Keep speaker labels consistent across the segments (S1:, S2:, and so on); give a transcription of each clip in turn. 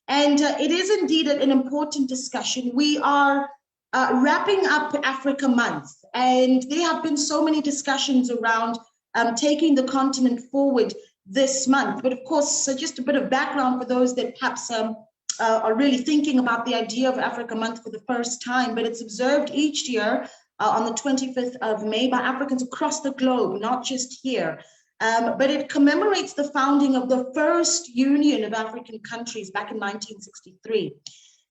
S1: And it is indeed an important discussion. We are wrapping up Africa Month, and there have been so many discussions around taking the continent forward this month. But of course, just a bit of background for those that perhaps are really thinking about the idea of Africa Month for the first time, but it's observed each year on the 25th of May by Africans across the globe, not just here. But it commemorates the founding of the first Union of African countries back in 1963.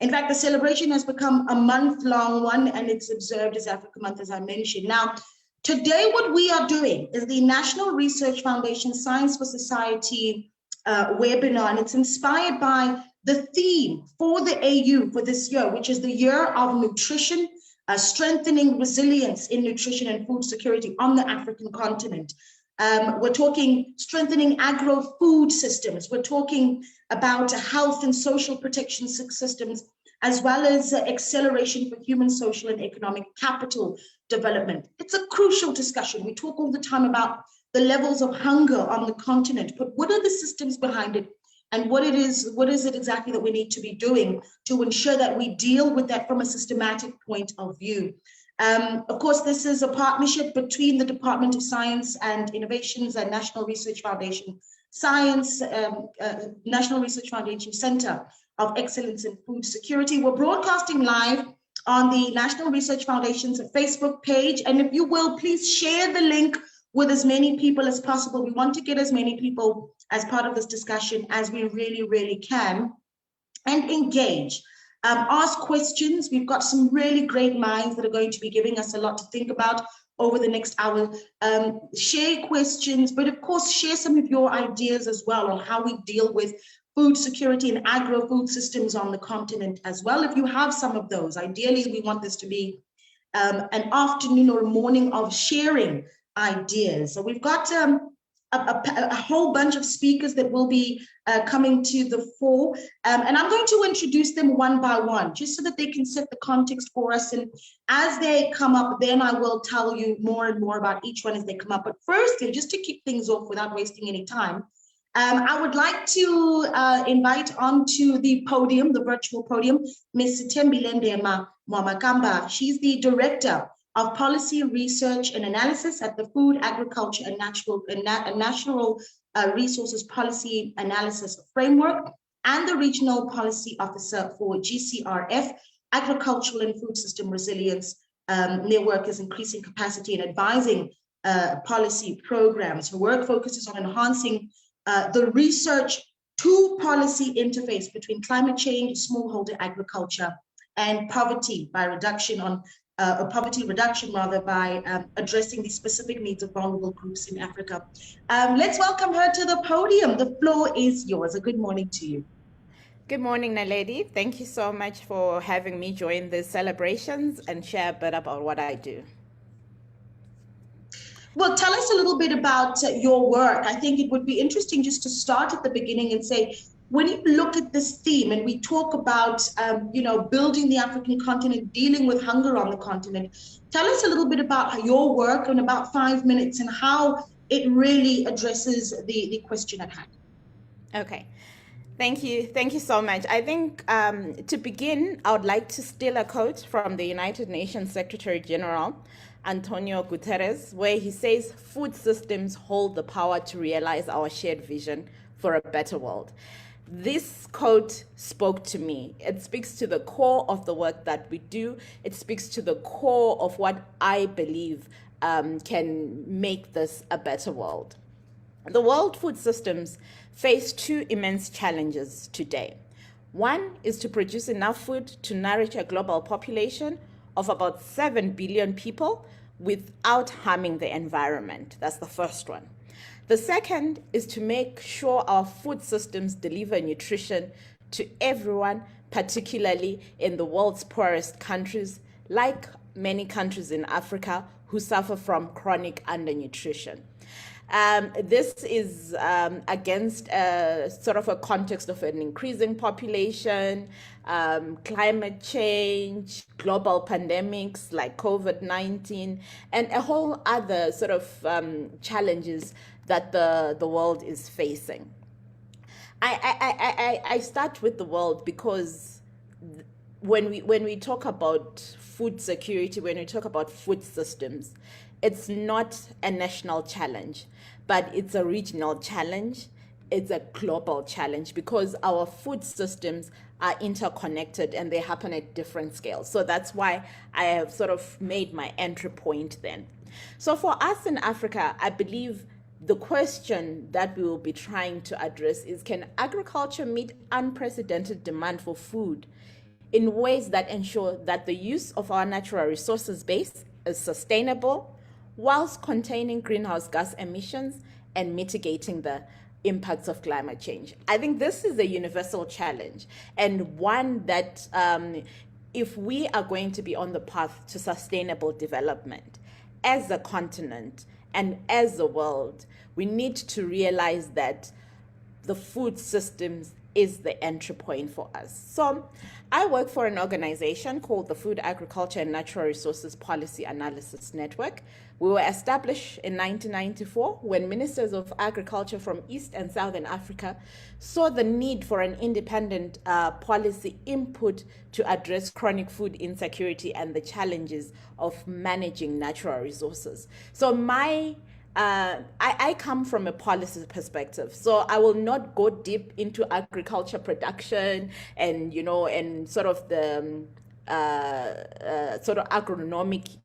S1: In fact, the celebration has become a month-long one, and it's observed as Africa Month, as I mentioned. Now, today what we are doing is the National Research Foundation Science for Society webinar, and it's inspired by the theme for the AU for this year, which is the Year of Nutrition, strengthening resilience in nutrition and food security on the African continent. We're talking strengthening agro-food systems. We're talking about health and social protection systems, as well as acceleration for human, social, and economic capital development. It's a crucial discussion. We talk all the time about the levels of hunger on the continent, but what are the systems behind it? And what is it exactly that we need to be doing to ensure that we deal with that from a systematic point of view? Of course, this is a partnership between the Department of Science and Innovations and National Research Foundation National Research Foundation Centre of Excellence in Food Security. We're broadcasting live on the National Research Foundation's Facebook page. And if you will, please share the link with as many people as possible. We want to get as many people as part of this discussion as we really can, and engage. Ask questions. We've got some really great minds that are going to be giving us a lot to think about over the next hour. Share questions, but of course, share some of your ideas as well on how we deal with food security and agro-food systems on the continent as well. If you have some of those, ideally, we want this to be an afternoon or a morning of sharing ideas. So we've got a whole bunch of speakers that will be coming to the fore, and I'm going to introduce them one by one, just so that they can set the context for us. And as they come up, then I will tell you more and more about each one as they come up. But firstly, just to kick things off without wasting any time, I would like to invite onto the podium, the virtual podium, Ms. Tembilende Mwamakamba. She's the Director of Policy Research and Analysis at the Food, Agriculture and Natural Resources Policy Analysis Framework, and the Regional Policy Officer for GCRF, Agricultural and Food System Resilience. Their work is increasing capacity and advising policy programs. Her work focuses on enhancing the research to policy interface between climate change, smallholder agriculture, and poverty by reduction on poverty reduction by addressing the specific needs of vulnerable groups in Africa. Let's welcome her to the podium. The floor is yours. A good morning to you.
S2: Good morning, Naledi. Thank you so much for having me join the celebrations and share a bit about what I do.
S1: Well, tell us a little bit about your work. I think it would be interesting just to start at the beginning and say, when you look at this theme and we talk about, building the African continent, dealing with hunger on the continent, tell us a little bit about your work in about 5 minutes and how it really addresses the question at hand.
S2: Okay. Thank you. Thank you so much. I think to begin, I would like to steal a quote from the United Nations Secretary General, Antonio Guterres, where he says, "Food systems hold the power to realize our shared vision for a better world." This quote spoke to me. It speaks to the core of the work that we do. It speaks to the core of what I believe can make this a better world. The world food systems face two immense challenges today. One is to produce enough food to nourish a global population of about 7 billion people without harming the environment. That's the first one. The second is to make sure our food systems deliver nutrition to everyone, particularly in the world's poorest countries, like many countries in Africa who suffer from chronic undernutrition. This is against sort of a context of an increasing population, climate change, global pandemics like COVID-19, and a whole other sort of challenges that the world is facing. I start with the world because when we talk about food security, when we talk about food systems, it's not a national challenge, but it's a regional challenge. It's a global challenge because our food systems are interconnected and they happen at different scales. So that's why I have sort of made my entry point then. So for us in Africa, I believe the question that we will be trying to address is, can agriculture meet unprecedented demand for food in ways that ensure that the use of our natural resources base is sustainable whilst containing greenhouse gas emissions and mitigating the impacts of climate change? I think this is a universal challenge, and one that if we are going to be on the path to sustainable development as a continent and as a world, we need to realize that the food systems is the entry point for us. So I work for an organization called the Food, Agriculture and Natural Resources Policy Analysis Network. We were established in 1994 when ministers of agriculture from East and Southern Africa saw the need for an independent policy input to address chronic food insecurity and the challenges of managing natural resources. So I come from a policy perspective, so I will not go deep into agriculture production and and sort of the sort of agronomic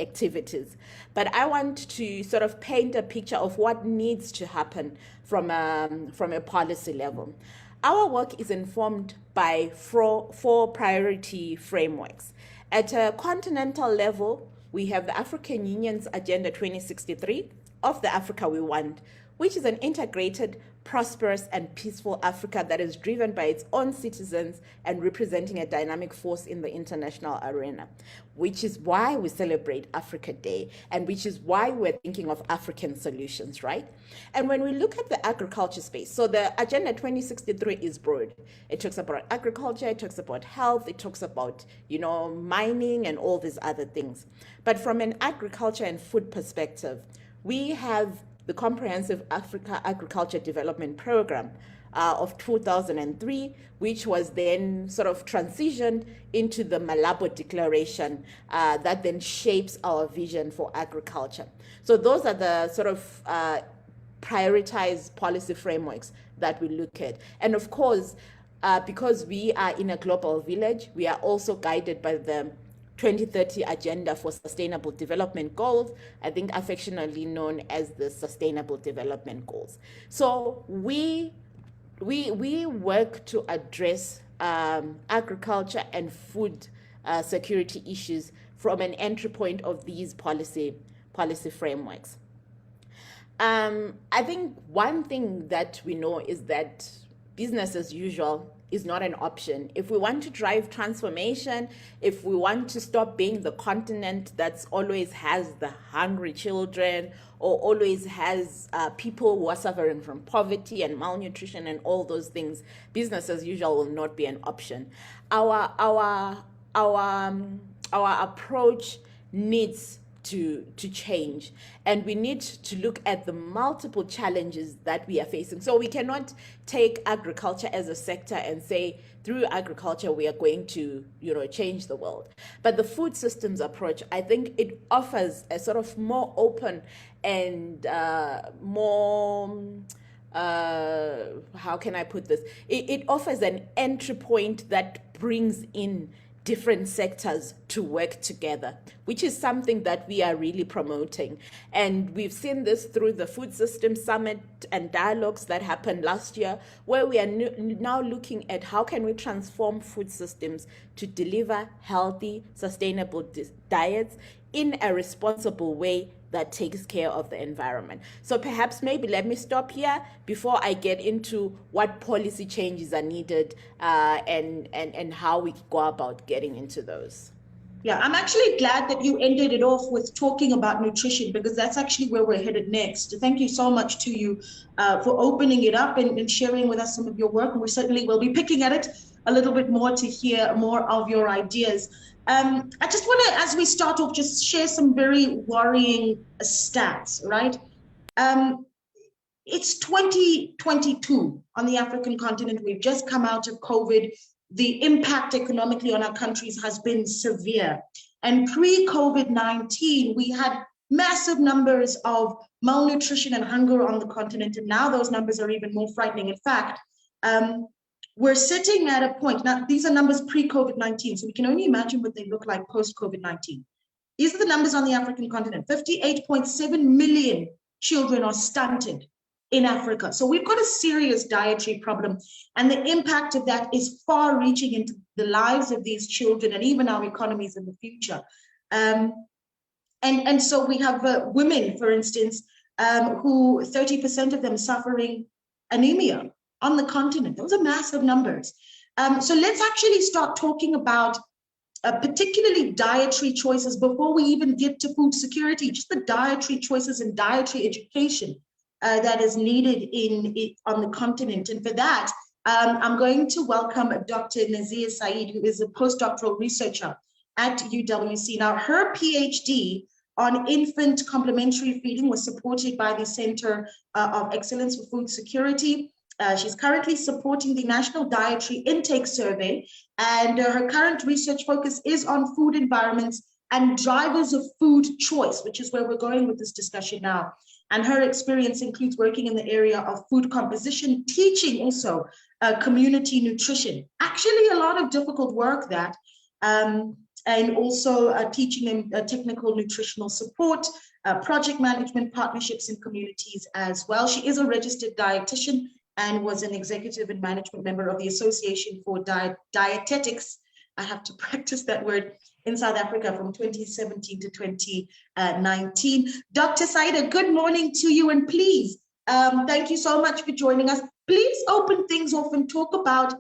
S2: activities, but I want to sort of paint a picture of what needs to happen from a policy level. Our work is informed by four priority frameworks. At a continental level, we have the African Union's Agenda 2063 of the Africa we want, which is an integrated, prosperous, and peaceful Africa that is driven by its own citizens and representing a dynamic force in the international arena, which is why we celebrate Africa Day and which is why we're thinking of African solutions, right? And when we look at the agriculture space, so the Agenda 2063 is broad. It talks about agriculture, it talks about health, it talks about, mining and all these other things. But from an agriculture and food perspective, we have the Comprehensive Africa Agriculture Development Program of 2003, which was then sort of transitioned into the Malabo Declaration that then shapes our vision for agriculture. So those are the sort of prioritized policy frameworks that we look at. And of course, because we are in a global village, we are also guided by the 2030 Agenda for Sustainable Development Goals, I think affectionately known as the Sustainable Development Goals. So we work to address agriculture and food security issues from an entry point of these policy frameworks. I think one thing that we know is that business as usual is not an option. If we want to drive transformation, if we want to stop being the continent that's always has the hungry children or always has people who are suffering from poverty and malnutrition and all those things, business as usual will not be an option. Our approach needs to change, and we need to look at the multiple challenges that we are facing. So we cannot take agriculture as a sector and say through agriculture we are going to change the world. But the food systems approach, I think it offers a sort of more open and more how can I put this? It offers an entry point that brings in different sectors to work together, which is something that we are really promoting. And we've seen this through the Food Systems Summit and dialogues that happened last year, where we are now looking at how can we transform food systems to deliver healthy, sustainable diets in a responsible way that takes care of the environment. So perhaps maybe let me stop here before I get into what policy changes are needed and how we go about getting into those.
S1: Yeah, I'm actually glad that you ended it off with talking about nutrition, because that's actually where we're headed next. Thank you so much to you for opening it up and sharing with us some of your work. And we certainly will be picking at it a little bit more to hear more of your ideas. I just want to, as we start off, just share some very worrying stats, right? It's 2022 on the African continent. We've just come out of COVID. The impact economically on our countries has been severe. And pre-COVID-19, we had massive numbers of malnutrition and hunger on the continent. And now those numbers are even more frightening. In fact, we're sitting at a point, now these are numbers pre-COVID-19, so we can only imagine what they look like post-COVID-19. These are the numbers on the African continent. 58.7 million children are stunted in Africa. So we've got a serious dietary problem, and the impact of that is far reaching into the lives of these children and even our economies in the future. And so we have women, for instance, who 30% of them suffering anemia on the continent. Those are massive numbers. So let's actually start talking about particularly dietary choices before we even get to food security, just the dietary choices and dietary education that is needed on the continent. And for that, I'm going to welcome Dr. Nazia Saeed, who is a postdoctoral researcher at UWC. Now, her PhD on infant complementary feeding was supported by the Centre of Excellence for Food Security. She's currently supporting the National Dietary Intake Survey, and her current research focus is on food environments and drivers of food choice, which is where we're going with this discussion now. And her experience includes working in the area of food composition, teaching also community nutrition. Actually, a lot of difficult work that, and also teaching them technical nutritional support, project management, partnerships in communities as well. She is a registered dietitian and was an executive and management member of the Association for Dietetics. I have to practice that word, in South Africa from 2017 to 2019. Dr. Saida, good morning to you, and please, thank you so much for joining us. Please open things off and talk about,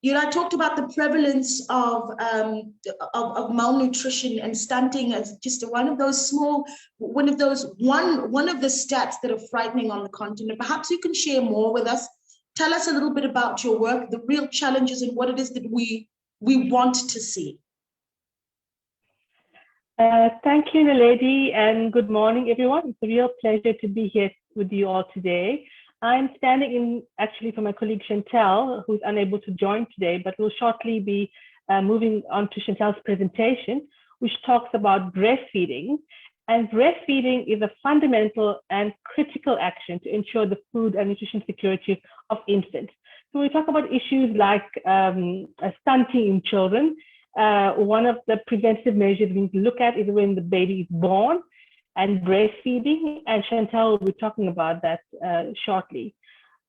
S1: I talked about the prevalence of malnutrition and stunting as just one of those one of the stats that are frightening on the continent. Perhaps you can share more with us. Tell us a little bit about your work, the real challenges, and what it is that we want to see.
S3: Thank you, Naledi, and good morning, everyone. It's a real pleasure to be here with you all today. I'm standing in actually for my colleague Chantal, who's unable to join today, but will shortly be moving on to Chantal's presentation, which talks about breastfeeding. And breastfeeding is a fundamental and critical action to ensure the food and nutrition security of infants. So we talk about issues like stunting in children. One of the preventive measures we need to look at is when the baby is born, and breastfeeding, and Chantal will be talking about that shortly.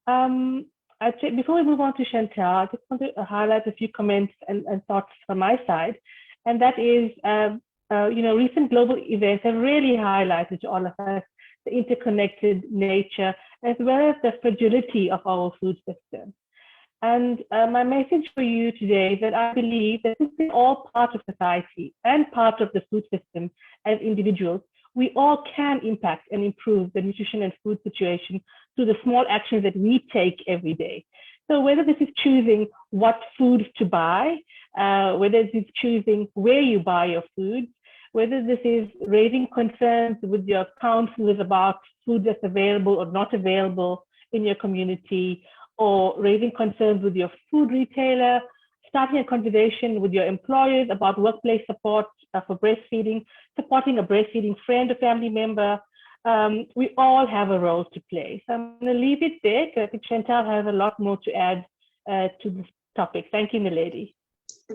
S3: I'd say before we move on to Chantal, I just want to highlight a few comments and thoughts from my side, and that is, recent global events have really highlighted to all of us the interconnected nature as well as the fragility of our food system. And my message for you today is that I believe that this is all part of society and part of the food system as individuals. We all can impact and improve the nutrition and food situation through the small actions that we take every day. So whether this is choosing what foods to buy, whether this is choosing where you buy your food, whether this is raising concerns with your counselors about food that's available or not available in your community, or raising concerns with your food retailer, starting a conversation with your employers about workplace support for breastfeeding, supporting a breastfeeding friend or family member. We all have a role to play. So I'm going to leave it there because I think Chantal has a lot more to add to this topic. Thank you, Milady.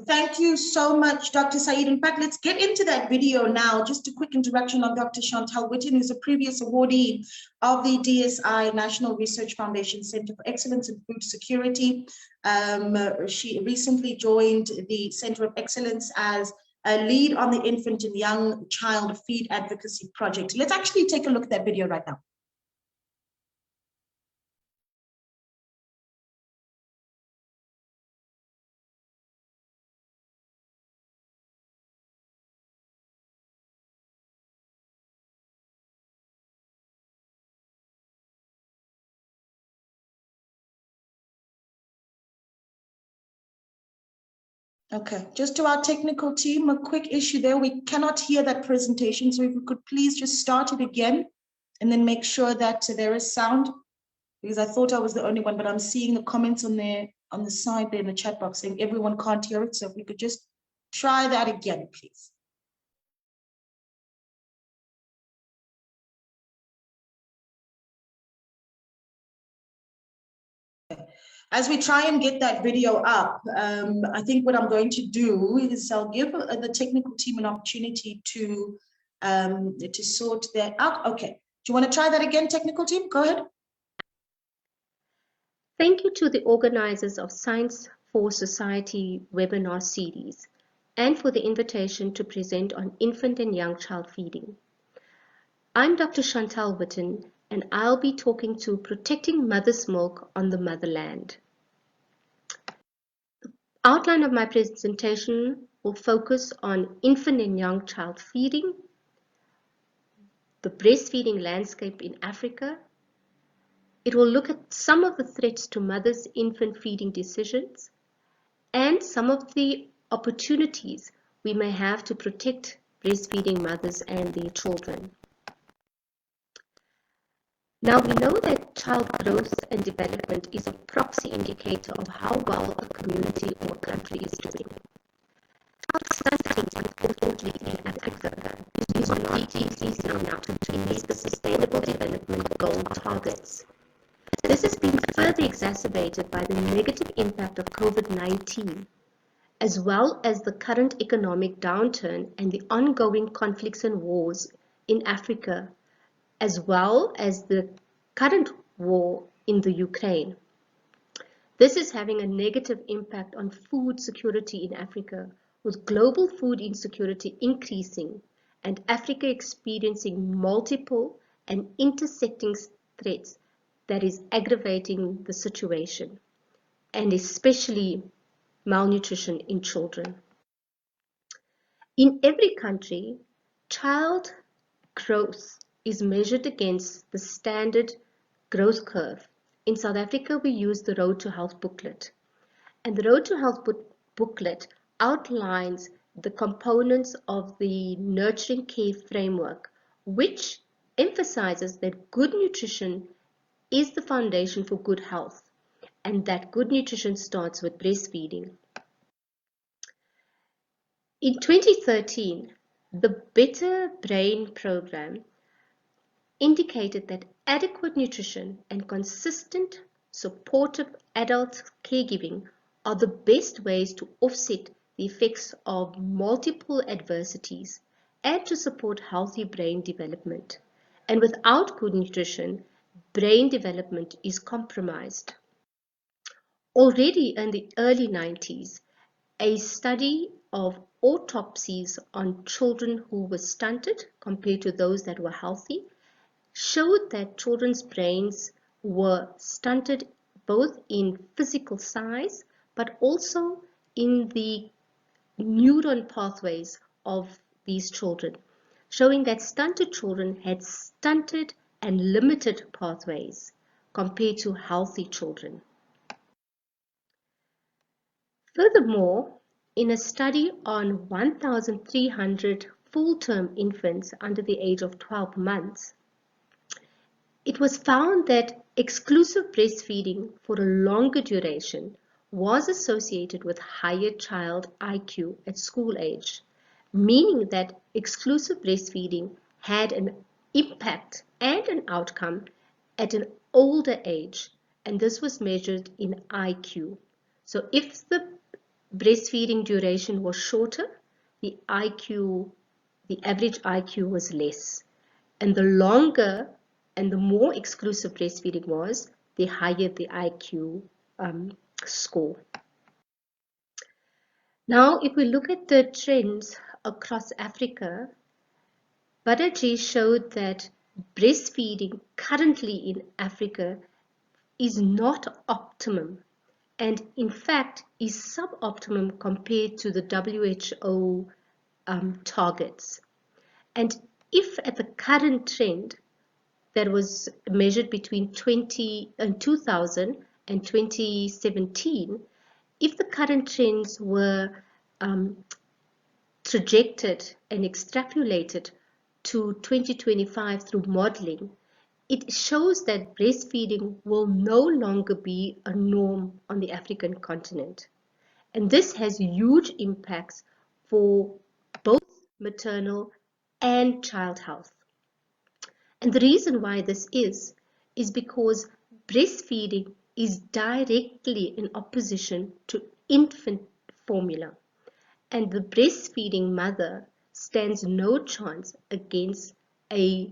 S1: Thank you so much, Dr. Saeed. In fact, let's get into that video now. Just a quick introduction on Dr. Chantal Witten, who's a previous awardee of the DSI National Research Foundation Centre for Excellence in Food Security. She recently joined the Centre of Excellence as a lead on the Infant and Young Child Feed Advocacy Project. Let's actually take a look at that video right now. Okay, just to our technical team, a quick issue there. We cannot hear that presentation. So if we could please just start it again and then make sure that there is sound. because I thought I was the only one, but I'm seeing the comments on there on the side there in the chat box saying everyone can't hear it. So if we could just try that again, please. As we try and get that video up, I think what I'm going to do is I'll give the technical team an opportunity to sort that out. Okay, do you want to try that again, technical team? Go ahead.
S4: Thank you to the organizers of Science for Society webinar series and for the invitation to present on infant and young child feeding. I'm Dr. Chantal Witten, and I'll be talking to protecting mother's milk on the motherland. The outline of my presentation will focus on infant and young child feeding, the breastfeeding landscape in Africa. It will look at some of the threats to mothers' infant feeding decisions and some of the opportunities we may have to protect breastfeeding mothers and their children. Now, we know that child growth and development is a proxy indicator of how well a community or country is doing. Child stunting, unfortunately, in Africa is not easy enough to meet the Sustainable Development Goal targets. This has been further exacerbated by the negative impact of COVID-19, as well as the current economic downturn and the ongoing conflicts and wars in Africa, as well as the current war in the Ukraine. This is having a negative impact on food security in Africa, with global food insecurity increasing and Africa experiencing multiple and intersecting threats that is aggravating the situation, and especially malnutrition in children. In every country, child growth is measured against the standard growth curve. In South Africa, we use the Road to Health booklet. And the Road to Health booklet outlines the components of the nurturing care framework, which emphasizes that good nutrition is the foundation for good health, and that good nutrition starts with breastfeeding. In 2013, the Better Brain program indicated that adequate nutrition and consistent, supportive adult caregiving are the best ways to offset the effects of multiple adversities and to support healthy brain development. And without good nutrition, brain development is compromised. Already in the early 90s, a study of autopsies on children who were stunted compared to those that were healthy showed that children's brains were stunted both in physical size but also in the neuron pathways of these children, showing that stunted children had stunted and limited pathways compared to healthy children. Furthermore, in a study on 1,300 full-term infants under the age of 12 months, it was found that exclusive breastfeeding for a longer duration was associated with higher child IQ at school age, meaning that exclusive breastfeeding had an impact and an outcome at an older age, and this was measured in IQ. So if the breastfeeding duration was shorter, the average IQ was less, and the longer and the more exclusive breastfeeding was, the higher the IQ score. Now, if we look at the trends across Africa, Badaji showed that breastfeeding currently in Africa is not optimum, and in fact is suboptimum compared to the WHO targets. And if at the current trend that was measured between 2000 and 2017, if the current trends were trajected and extrapolated to 2025 through modeling, it shows that breastfeeding will no longer be a norm on the African continent. And this has huge impacts for both maternal and child health. And the reason why this is because breastfeeding is directly in opposition to infant formula. And the breastfeeding mother stands no chance against a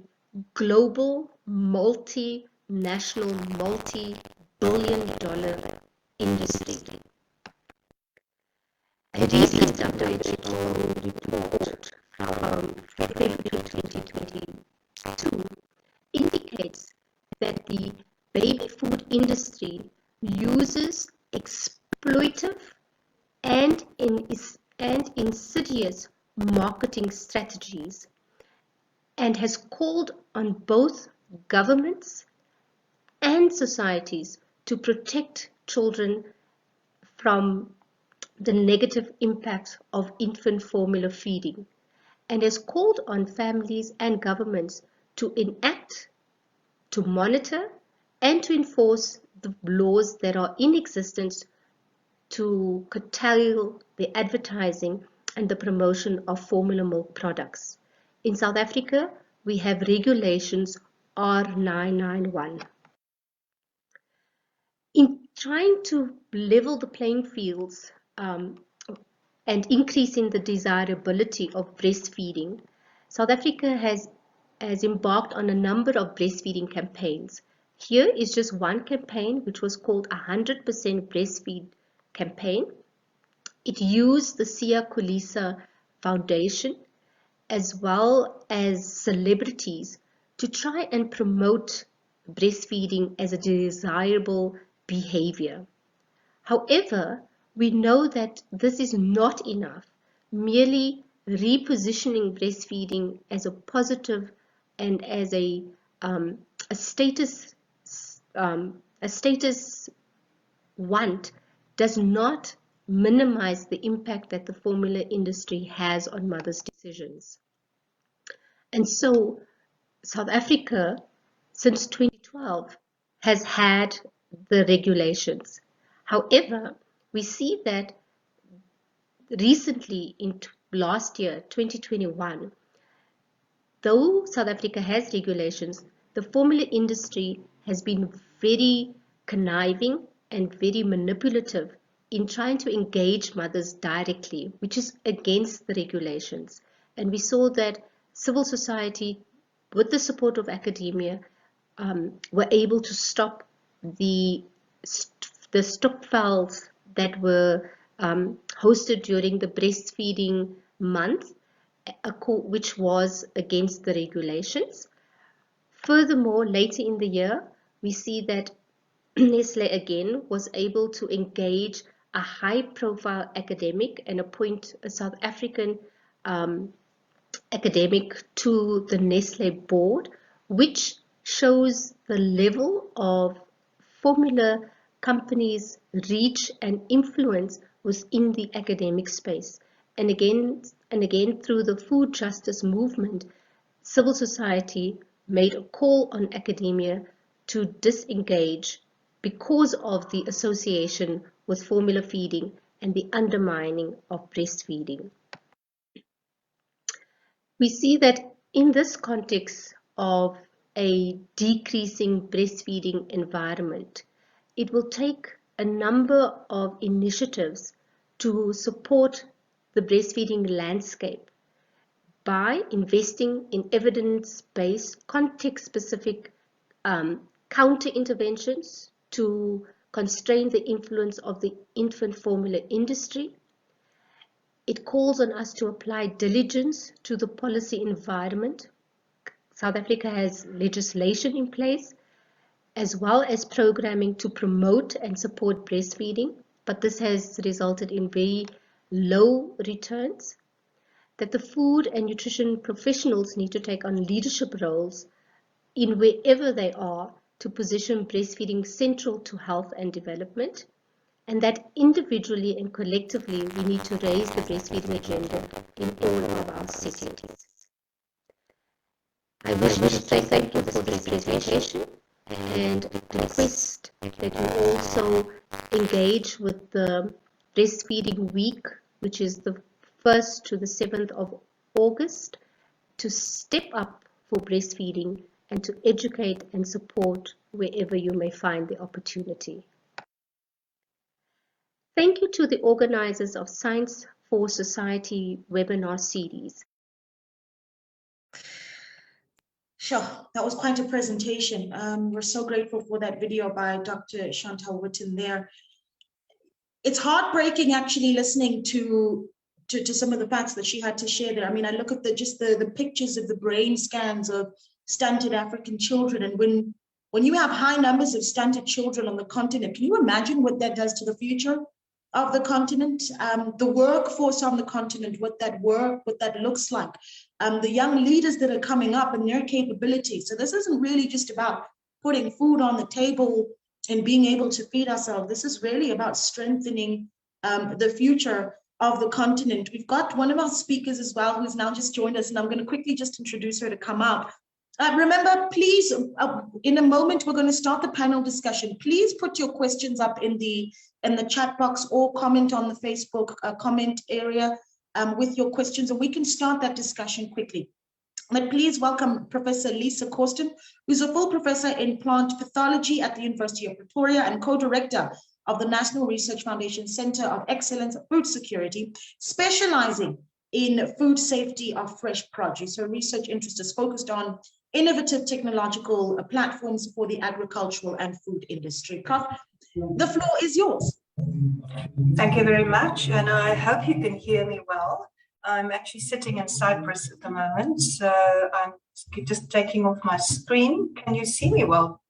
S4: global, multinational, multi-billion-dollar industry. A recent WHO report from February 2022 indicates that the baby food industry uses exploitive and insidious marketing strategies and has called on both governments and societies to protect children from the negative impacts of infant formula feeding, and has called on families and governments to enact, to monitor, and to enforce the laws that are in existence to curtail the advertising and the promotion of formula milk products. In South Africa, we have regulations R991. In trying to level the playing fields and increasing the desirability of breastfeeding, South Africa has embarked on a number of breastfeeding campaigns. Here is just one campaign, which was called 100% Breastfeed campaign. It used the Siya Kolisi Foundation as well as celebrities to try and promote breastfeeding as a desirable behavior. However, we know that this is not enough. Merely repositioning breastfeeding as a positive and as a status want does not minimize the impact that the formula industry has on mothers' decisions. And so South Africa, since 2012, has had the regulations. However, we see that recently in last year, 2021, though South Africa has regulations, the formula industry has been very conniving and very manipulative in trying to engage mothers directly, which is against the regulations. And we saw that civil society, with the support of academia, were able to stop the stokvels that were hosted during the breastfeeding month, which was against the regulations. Furthermore, later in the year, we see that Nestle again was able to engage a high-profile academic and appoint a South African academic to the Nestle board, which shows the level of formula companies' reach and influence within the academic space. And again, through the food justice movement, civil society made a call on academia to disengage because of the association with formula feeding and the undermining of breastfeeding. We see that in this context of a decreasing breastfeeding environment, it will take a number of initiatives to support the breastfeeding landscape by investing in evidence-based, context-specific counter-interventions to constrain the influence of the infant formula industry. It calls on us to apply diligence to the policy environment. South Africa has legislation in place, as well as programming to promote and support breastfeeding, but this has resulted in very low returns. That the food and nutrition professionals need to take on leadership roles in wherever they are to position breastfeeding central to health and development, and that individually and collectively we need to raise the breastfeeding agenda in all of our settings. I wish to say thank you for this presentation and request that you also engage with the breastfeeding week, which is the 1st to the 7th of August, to step up for breastfeeding and to educate and support wherever you may find the opportunity. Thank you to the organizers of Science for Society webinar series.
S1: Sure, that was quite a presentation. We're so grateful for that video by Dr. Chantal Witten there. It's heartbreaking actually listening to some of the facts that she had to share there. I mean, I look at the pictures of the brain scans of stunted African children, and when you have high numbers of stunted children on the continent, can you imagine what that does to the future of the continent, the workforce on the continent, what that looks like, the young leaders that are coming up and their capabilities. So this isn't really just about putting food on the table and being able to feed ourselves. This is really about strengthening the future of the continent. We've got one of our speakers as well who's now just joined us, and I'm going to quickly just introduce her to come up. Remember, please, in a moment, we're going to start the panel discussion. Please put your questions up in the chat box or comment on the Facebook comment area with your questions, and we can start that discussion quickly. But please welcome Professor Lisa Corsten, who's a full professor in plant pathology at the University of Pretoria and co-director of the National Research Foundation Centre of Excellence of Food Security, specializing in food safety of fresh produce. Her research interest is focused on innovative technological platforms for the agricultural and food industry. Prof, the floor is yours.
S5: Thank you very much, and I hope you can hear me well. I'm actually sitting in Cyprus at the moment, so I'm just taking off my screen. Can you see me well?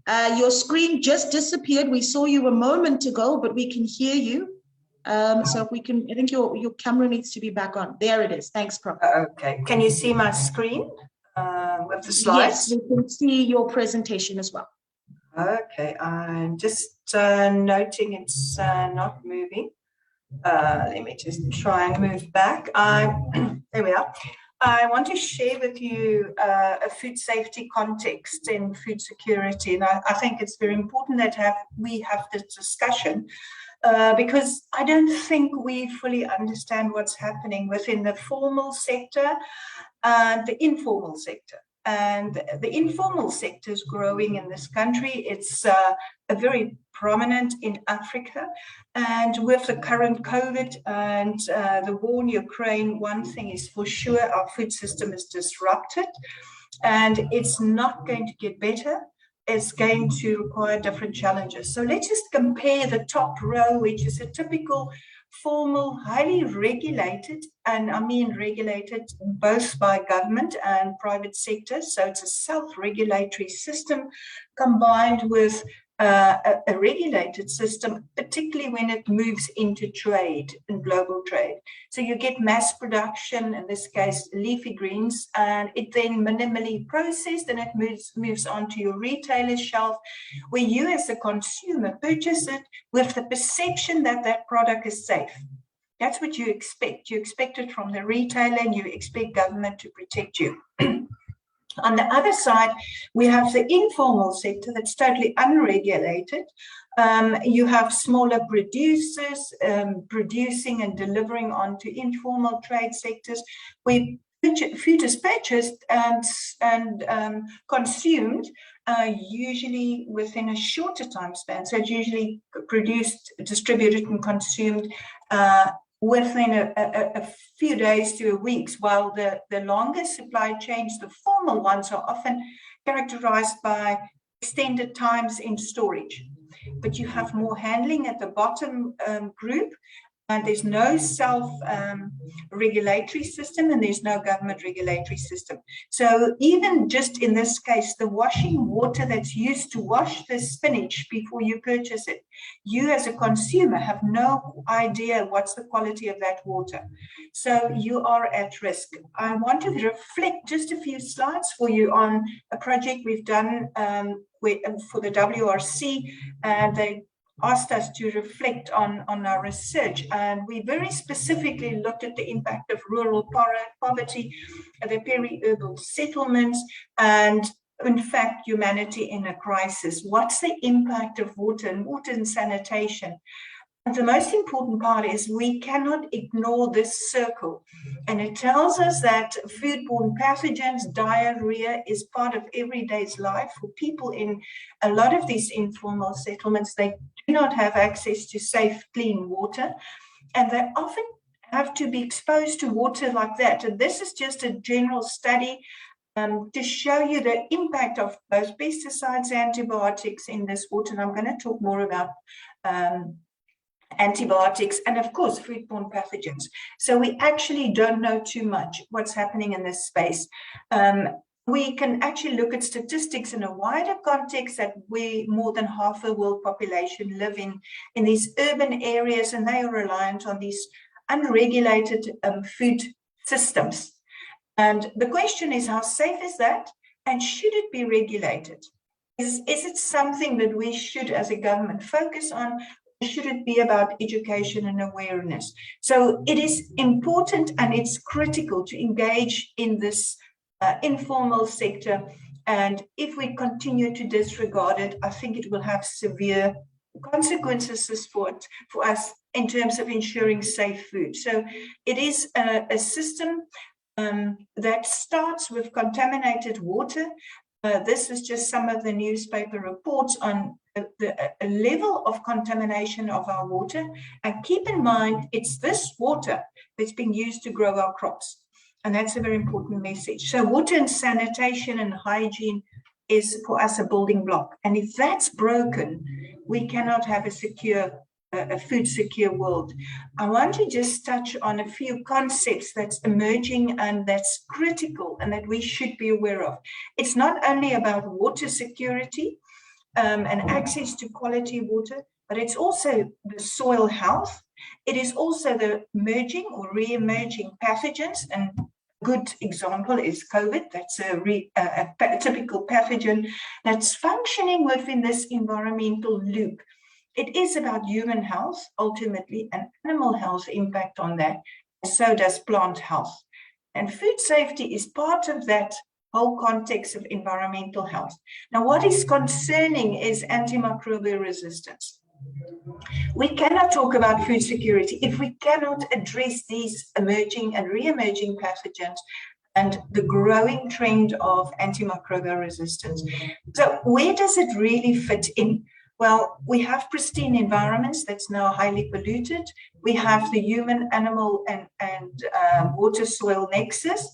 S1: Your screen just disappeared. We saw you a moment ago, but we can hear you. So if we can, I think your camera needs to be back on. There it is. Thanks, Prof.
S5: Okay. Can you see my screen with the slides?
S1: Yes, we can see your presentation as well.
S5: Okay. I'm just noting it's not moving. Let me just try and move back. There we are. I want to share with you a food safety context in food security. And I think it's very important that we have this discussion because I don't think we fully understand what's happening within the formal sector and the informal sector. And the informal sector is growing in this country. It's a very prominent in Africa. And with the current COVID and the war in Ukraine, one thing is for sure, our food system is disrupted and it's not going to get better. It's going to require different challenges. So let's just compare the top row, which is a typical formal, highly regulated, and I mean regulated both by government and private sector. So it's a self-regulatory system combined with a regulated system, particularly when it moves into trade and global trade. So you get mass production, in this case, leafy greens, and it then minimally processed and it moves onto your retailer shelf, where you as a consumer purchase it with the perception that that product is safe. That's what you expect. You expect it from the retailer and you expect government to protect you. On the other side, we have the informal sector that's totally unregulated. You have smaller producers producing and delivering onto informal trade sectors where food is purchased and consumed usually within a shorter time span. So it's usually produced, distributed and consumed within a few days to weeks, while the longer supply chains, the formal ones, are often characterized by extended times in storage. But you have more handling at the bottom group, and there's no self-regulatory system and there's no government regulatory system. So even just in this case, the washing water that's used to wash the spinach before you purchase it, you as a consumer have no idea what's the quality of that water. So you are at risk. I want to reflect just a few slides for you on a project we've done for the WRC, and they asked us to reflect on our research, and we very specifically looked at the impact of rural poverty, the peri-urban settlements, and in fact, humanity in a crisis. What's the impact of water and sanitation? And the most important part is we cannot ignore this circle. And it tells us that foodborne pathogens, diarrhea is part of everyday's life for people in a lot of these informal settlements. They do not have access to safe, clean water, and they often have to be exposed to water like that. And this is just a general study to show you the impact of both pesticides, antibiotics in this water. And I'm going to talk more about antibiotics and of course foodborne pathogens. So we actually don't know too much what's happening in this space. We can actually look at statistics in a wider context that we, more than half the world population, live in these urban areas, and they are reliant on these unregulated food systems. And the question is, how safe is that? And should it be regulated? Is it something that we should, as a government, focus on? Should it be about education and awareness? So it is important and it's critical to engage in this informal sector. And if we continue to disregard it, I think it will have severe consequences for us in terms of ensuring safe food. So it is a system that starts with contaminated water. This is just some of the newspaper reports on the level of contamination of our water. And keep in mind, it's this water that's being used to grow our crops. And that's a very important message. So water and sanitation and hygiene is for us a building block. And if that's broken, we cannot have a food secure world. I want to just touch on a few concepts that's emerging and that's critical and that we should be aware of. It's not only about water security and access to quality water, but it's also the soil health. It is also the emerging or re-emerging pathogens, and a good example is COVID. That's a typical pathogen that's functioning within this environmental loop. It is about human health, ultimately, and animal health impact on that, and so does plant health. And food safety is part of that whole context of environmental health. Now, what is concerning is antimicrobial resistance. We cannot talk about food security if we cannot address these emerging and re-emerging pathogens and the growing trend of antimicrobial resistance. So where does it really fit in? Well, we have pristine environments that's now highly polluted. We have the human, animal, and water-soil nexus.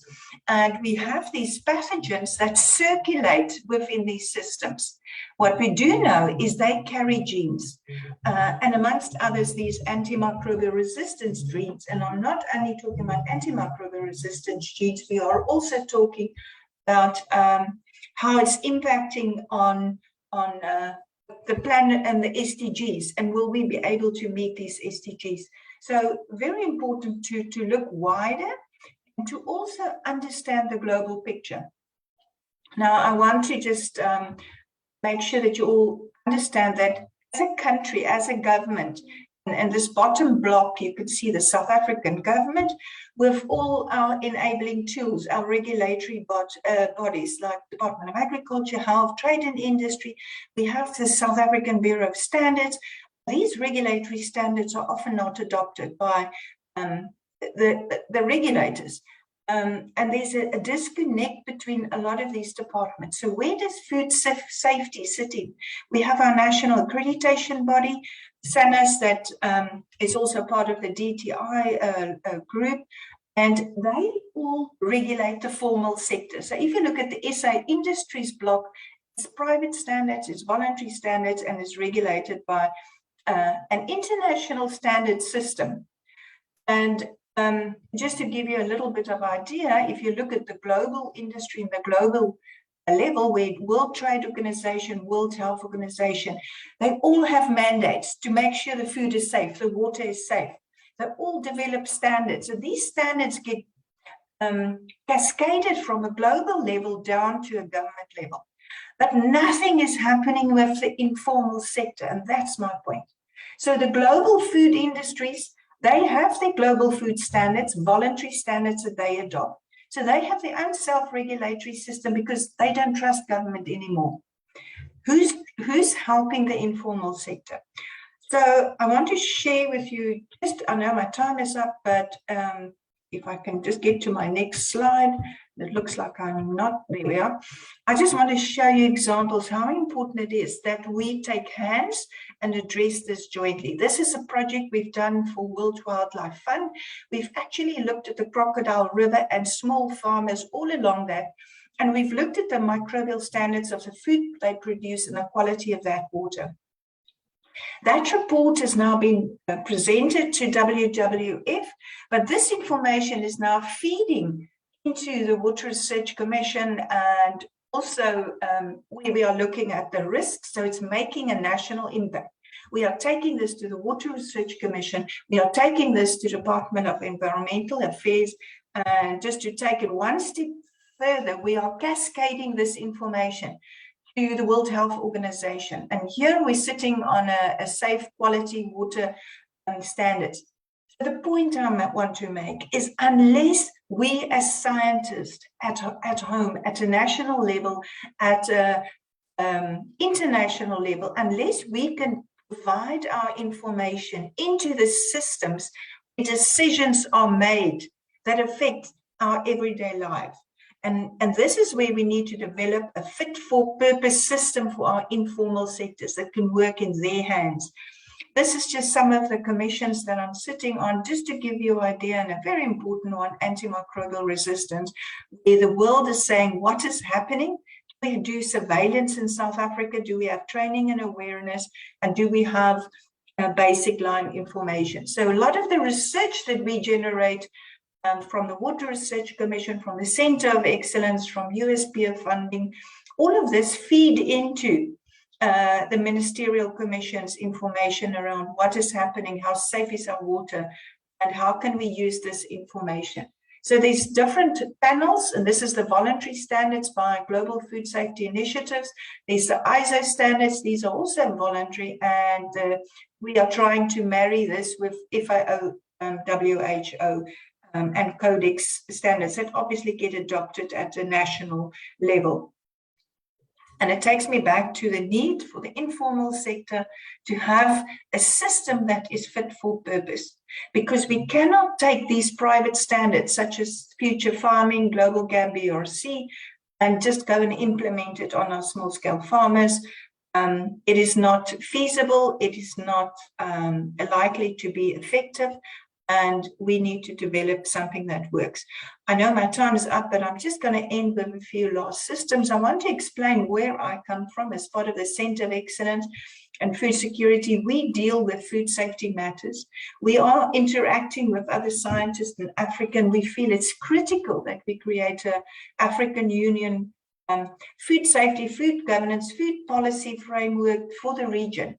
S5: And we have these pathogens that circulate within these systems. What we do know is they carry genes, and amongst others, these antimicrobial resistance genes. And I'm not only talking about antimicrobial resistance genes, we are also talking about how it's impacting on the planet and the SDGs, and will we be able to meet these SDGs? So very important to look wider and to also understand the global picture. Now, I want to just make sure that you all understand that as a country, as a government, and this bottom block, you could see the South African government with all our enabling tools, our regulatory bodies like Department of Agriculture, Health, Trade and Industry. We have the South African Bureau of Standards. These regulatory standards are often not adopted by the regulators. And there's a disconnect between a lot of these departments. So where does food safety sit in? We have our national accreditation body, SANAS, that is also part of the DTI group, and they all regulate the formal sector. So if you look at the SA industries block, it's private standards, it's voluntary standards, and it's regulated by an international standard system. And just to give you a little bit of idea, if you look at the global industry and the global level, where World Trade Organization, World Health Organization, they all have mandates to make sure the food is safe, the water is safe. They all develop standards, and these standards get cascaded from a global level down to a government level. But nothing is happening with the informal sector, and that's my point. So the global food industries, they have their global food standards, voluntary standards that they adopt. So they have their own self-regulatory system because they don't trust government anymore. Who's helping the informal sector? So I want to share with you, I know my time is up, but if I can just get to my next slide, it looks like I'm not, there we are. I just want to show you examples how important it is that we take hands and address this jointly. This is a project we've done for World Wildlife Fund. We've actually looked at the Crocodile River and small farmers all along that. And we've looked at the microbial standards of the food they produce and the quality of that water. That report has now been presented to WWF, but this information is now feeding into the Water Research Commission and also where we are looking at the risks, so it's making a national impact. We are taking this to the Water Research Commission, we are taking this to the Department of Environmental Affairs, and just to take it one step further, we are cascading this information to the World Health Organization. And here we're sitting on a safe quality water standards. So the point I want to make is unless we as scientists at home, at a national level, at an international level, unless we can provide our information into the systems, decisions are made that affect our everyday life. And this is where we need to develop a fit-for-purpose system for our informal sectors that can work in their hands. This is just some of the commissions that I'm sitting on, just to give you an idea, and a very important one, antimicrobial resistance, where the world is saying, what is happening? Do we do surveillance in South Africa? Do we have training and awareness? And do we have basic line information? So a lot of the research that we generate from the Water Research Commission, from the Centre of Excellence, from USPF funding, all of this feed into the Ministerial Commission's information around what is happening, how safe is our water, and how can we use this information. So there's different panels, and this is the voluntary standards by Global Food Safety Initiatives. There's the ISO standards, these are also voluntary, and we are trying to marry this with FAO, WHO, and Codex standards that obviously get adopted at a national level. And it takes me back to the need for the informal sector to have a system that is fit for purpose, because we cannot take these private standards such as future farming, global GAP, BRC, and just go and implement it on our small scale farmers. It is not feasible, it is not likely to be effective, and we need to develop something that works. I know my time is up, but I'm just going to end with a few last systems. I want to explain where I come from as part of the Centre of Excellence and Food Security. We deal with food safety matters. We are interacting with other scientists in Africa, and we feel it's critical that we create an African Union food safety, food governance, food policy framework for the region,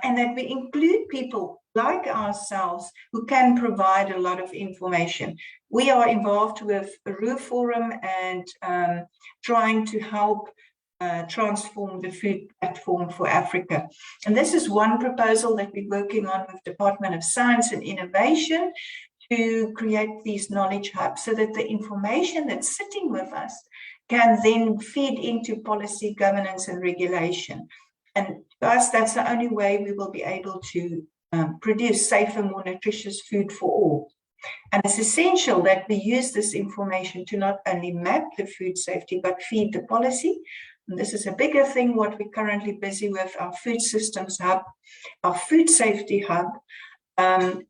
S5: and that we include people like ourselves who can provide a lot of information. We are involved with a ROO Forum and trying to help transform the food platform for Africa. And this is one proposal that we're working on with Department of Science and Innovation to create these knowledge hubs so that the information that's sitting with us can then feed into policy, governance, and regulation. And to us, that's the only way we will be able to produce safer, more nutritious food for all. And it's essential that we use this information to not only map the food safety, but feed the policy. And this is a bigger thing, what we're currently busy with, our food systems hub, our food safety hub,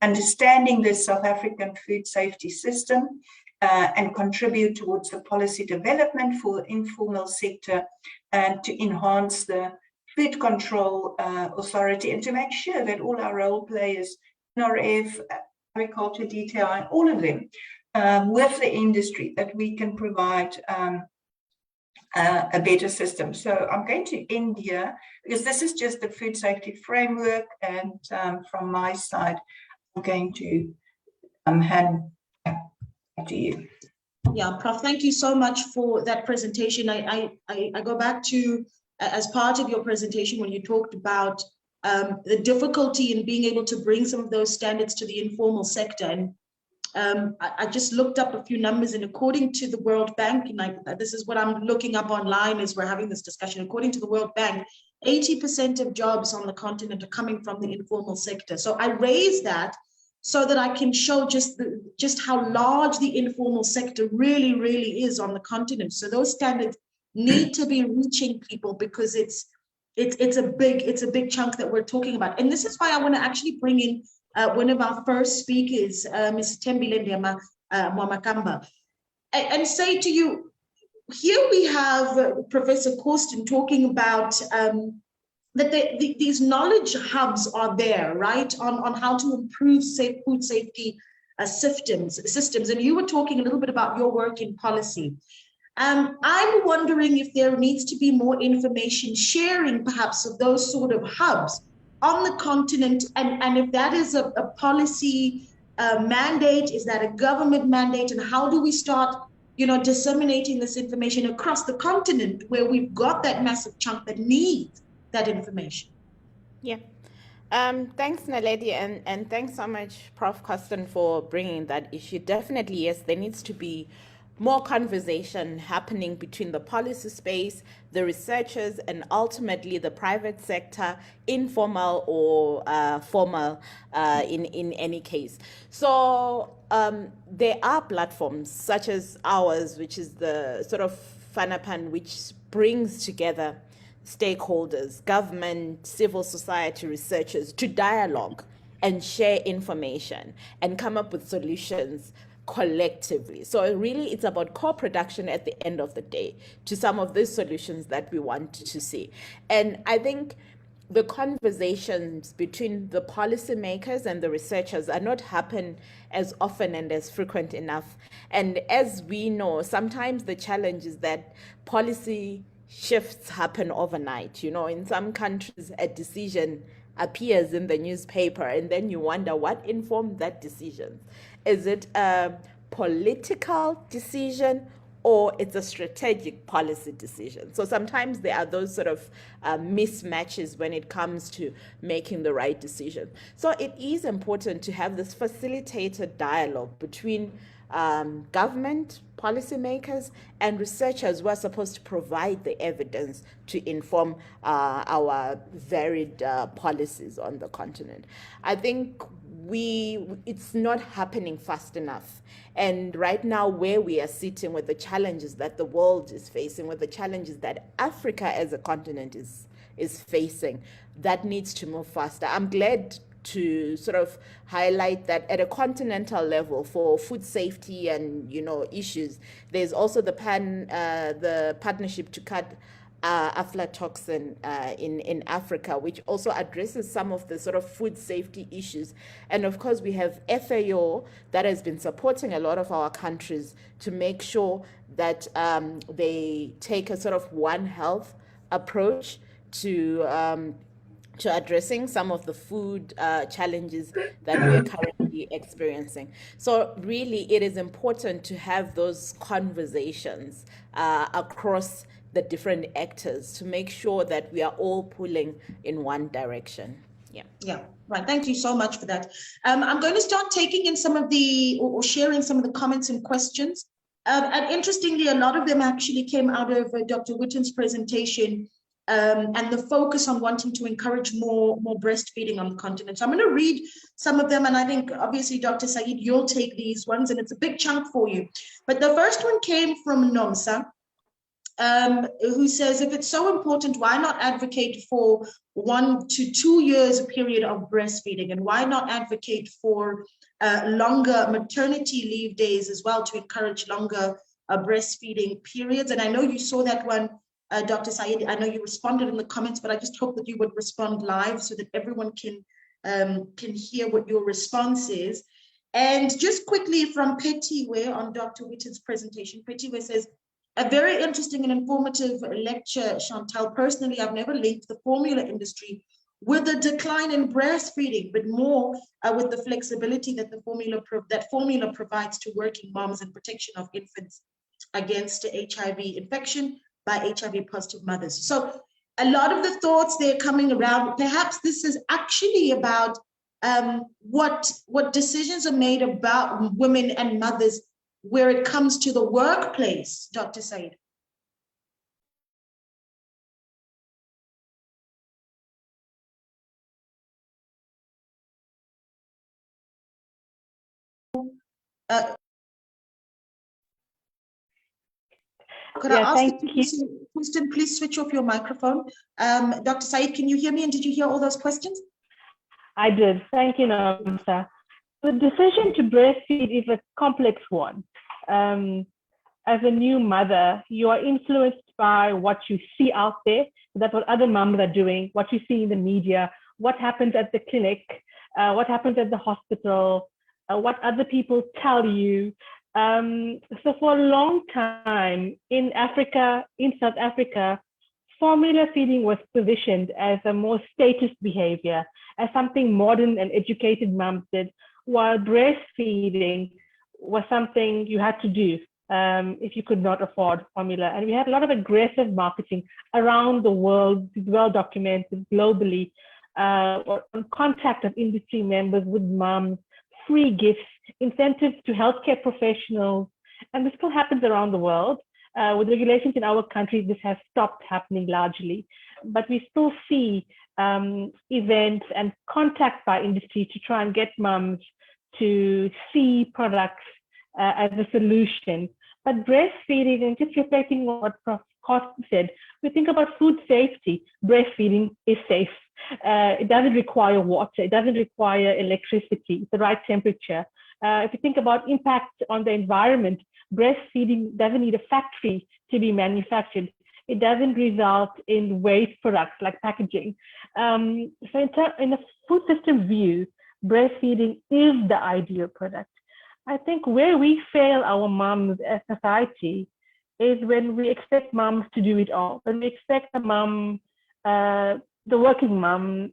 S5: understanding the South African food safety system, and contribute towards the policy development for the informal sector, and to enhance the Food Control Authority, and to make sure that all our role players, NRF, agriculture, detail, and all of them, with the industry, that we can provide a better system. So I'm going to end here, because this is just the food safety framework, and from my side, I'm going to hand back to you.
S1: Yeah, Prof, thank you so much for that presentation. I go back to, as part of your presentation, when you talked about the difficulty in being able to bring some of those standards to the informal sector. And I just looked up a few numbers, and according to the World Bank, and this is what I'm looking up online as we're having this discussion, according to the World Bank, 80% of jobs on the continent are coming from the informal sector. So I raise that so that I can show just how large the informal sector really, really is on the continent. So those standards need to be reaching people, because it's a big chunk that we're talking about. And this is why I want to actually bring in one of our first speakers, Ms. Tembile Mwamakamba, and say to you, here we have Professor Corsten talking about that these knowledge hubs are there, right, on how to improve food safety systems. And you were talking a little bit about your work in policy. I'm wondering if there needs to be more information sharing, perhaps, of those sort of hubs on the continent, and if that is a policy mandate, is that a government mandate, and how do we start, disseminating this information across the continent where we've got that massive chunk that needs that information?
S2: Yeah. Thanks, Naledi, and thanks so much, Prof. Corsten, for bringing that issue. Definitely, yes, there needs to be more conversation happening between the policy space, the researchers, and ultimately the private sector, informal or formal in any case. So there are platforms such as ours, which is the sort of FANAPAN, which brings together stakeholders, government, civil society, researchers to dialogue and share information and come up with solutions collectively. So really it's about co-production at the end of the day to some of these solutions that we want to see. And I think the conversations between the policymakers and the researchers are not happen as often and as frequent enough. And as we know, sometimes the challenge is that policy shifts happen overnight. In some countries, a decision appears in the newspaper, and then you wonder what informed that decision. Is it a political decision, or it's a strategic policy decision? So sometimes there are those sort of mismatches when it comes to making the right decision. So it is important to have this facilitated dialogue between government, policymakers, and researchers who are supposed to provide the evidence to inform our varied policies on the continent. I think it's not happening fast enough. And right now, where we are sitting with the challenges that the world is facing, with the challenges that Africa as a continent is facing, that needs to move faster. I'm glad to sort of highlight that at a continental level for food safety and issues, there's also the partnership to cut aflatoxin in Africa, which also addresses some of the sort of food safety issues. And of course, we have FAO that has been supporting a lot of our countries to make sure that they take a sort of One Health approach to addressing some of the food challenges that we are currently experiencing. So really, it is important to have those conversations across the different actors to make sure that we are all pulling in one direction.
S1: Yeah, right. Thank you so much for that. I'm going to start taking in some of or sharing some of the comments and questions. And interestingly, a lot of them actually came out of Dr. Witten's presentation, and the focus on wanting to encourage more breastfeeding on the continent. So I'm going to read some of them, and I think obviously, Dr. Said, you'll take these ones, and it's a big chunk for you. But the first one came from Nomsa, who says, if it's so important, why not advocate for 1 to 2 years period of breastfeeding? And why not advocate for longer maternity leave days as well to encourage longer breastfeeding periods? And I know you saw that one, Dr. Said. I know you responded in the comments, but I just hope that you would respond live so that everyone can hear what your response is. And just quickly from Petiwe on Dr. Witten's presentation, Petiwe says, a very interesting and informative lecture, Chantal. Personally, I've never linked the formula industry with the decline in breastfeeding, but more with the flexibility that the formula provides to working moms and protection of infants against HIV infection by HIV positive mothers. So a lot of the thoughts they're coming around, perhaps this is actually about what decisions are made about women and mothers where it comes to the workplace, Dr. Said. Could I ask you, Kristen, please switch off your microphone. Dr. Said, can you hear me? And did you hear all those questions?
S3: I did. Thank you, Namsa. The decision to breastfeed is a complex one. As a new mother, you are influenced by what you see out there. That's what other moms are doing, what you see in the media, what happens at the clinic, what happens at the hospital, what other people tell you. So for a long time in Africa, in South Africa, formula feeding was positioned as a more status behavior, as something modern and educated moms did, while breastfeeding was something you had to do if you could not afford formula. And we had a lot of aggressive marketing around the world, well documented globally, on contact of industry members with moms, free gifts, incentives to healthcare professionals, and this still happens around the world. With regulations in our country, this has stopped happening largely, but we still see events and contact by industry to try and get moms to see products as a solution. But breastfeeding, and just reflecting on what Prof. Costa said, we think about food safety. Breastfeeding is safe. It doesn't require water. It doesn't require electricity. It's the right temperature. If you think about impact on the environment, breastfeeding doesn't need a factory to be manufactured. It doesn't result in waste products like packaging. So in a food system view, breastfeeding is the ideal product. I think where we fail our moms as society is when we expect moms to do it all. When we expect the mom, the working mom,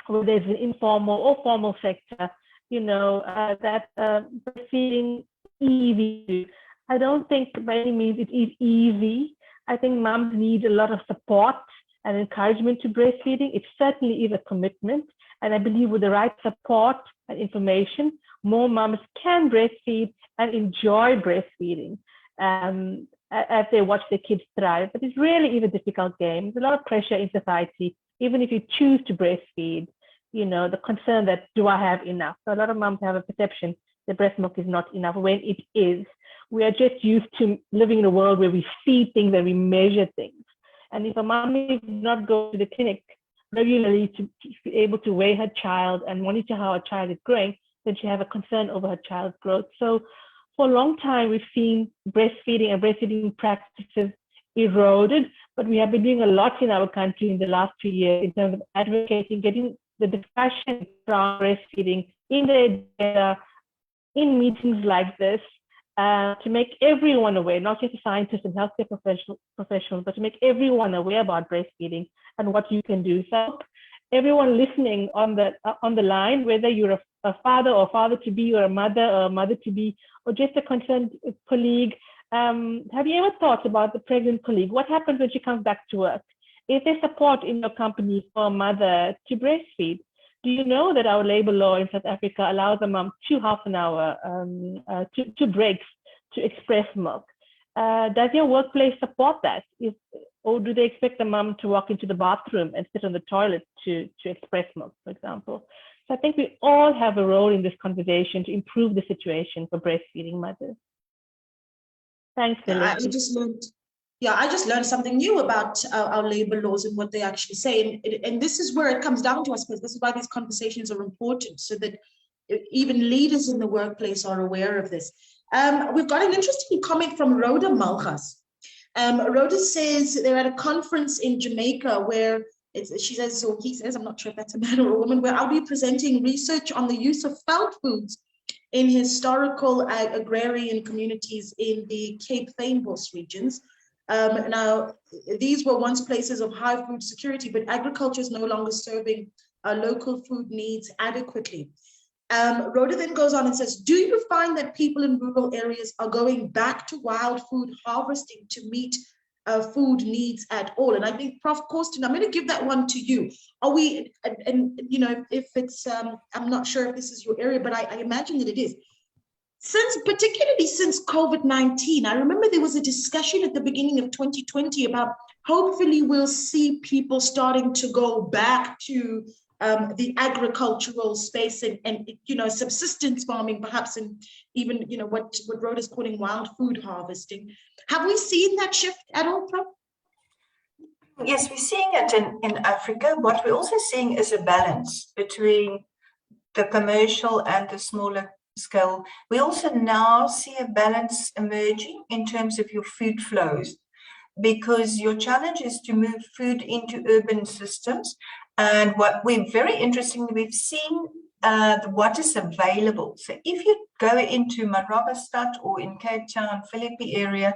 S3: whether it's an informal or formal sector, that breastfeeding easy. I don't think by any means it is easy. I think moms need a lot of support and encouragement to breastfeeding. It certainly is a commitment. And I believe with the right support and information, more moms can breastfeed and enjoy breastfeeding as they watch their kids thrive. But it's really is a difficult game. There's a lot of pressure in society, even if you choose to breastfeed, the concern that, do I have enough? So a lot of moms have a perception that breast milk is not enough when it is. We are just used to living in a world where we see things and we measure things. And if a mom is not go to the clinic regularly to be able to weigh her child and monitor how her child is growing, then she have a concern over her child's growth. So for a long time, we've seen breastfeeding and breastfeeding practices eroded, but we have been doing a lot in our country in the last 2 years in terms of advocating, getting the discussion around breastfeeding in the agenda, in meetings like this, to make everyone aware, not just the scientists and healthcare professionals, but to make everyone aware about breastfeeding and what you can do. So everyone listening on the line, whether you're a father or father-to-be, or a mother-to-be, or just a concerned colleague, have you ever thought about the pregnant colleague? What happens when she comes back to work? Is there support in your company for a mother to breastfeed? Do you know that our labor law in South Africa allows a mom 2 half-an-hour two breaks to express milk? Does your workplace support that? Or do they expect the mom to walk into the bathroom and sit on the toilet to express milk, for example? So I think we all have a role in this conversation to improve the situation for breastfeeding mothers. Thanks, Lily.
S1: I just learned something new about our labor laws and what they actually say. And this is where it comes down to, I suppose. This is why these conversations are important, so that even leaders in the workplace are aware of this. We've got an interesting comment from Rhoda Malgas. Rhoda says they're at a conference in Jamaica where she says, or he says, I'm not sure if that's a man or a woman, where I'll be presenting research on the use of felt foods in historical agrarian communities in the Cape Fynbos regions. Now, these were once places of high food security, but agriculture is no longer serving local food needs adequately. Rhoda then goes on and says, do you find that people in rural areas are going back to wild food harvesting to meet food needs at all. And I think, Prof. Corsten, I'm going to give that one to you. Are we, and you know, if it's, I'm not sure if this is your area, but I imagine that it is. Particularly since COVID-19, I remember there was a discussion at the beginning of 2020 about hopefully we'll see people starting to go back to the agricultural space and you know, subsistence farming, perhaps, and even, you know, what Rhoda's calling wild food harvesting. Have we seen that shift at all, Prof?
S5: Yes, we're seeing it in Africa. What we're also seeing is a balance between the commercial and the smaller scale. We also now see a balance emerging in terms of your food flows, because your challenge is to move food into urban systems. And what we're very interestingly, we've seen what is available. So if you go into Marabastad or in Cape Town, Philippi area,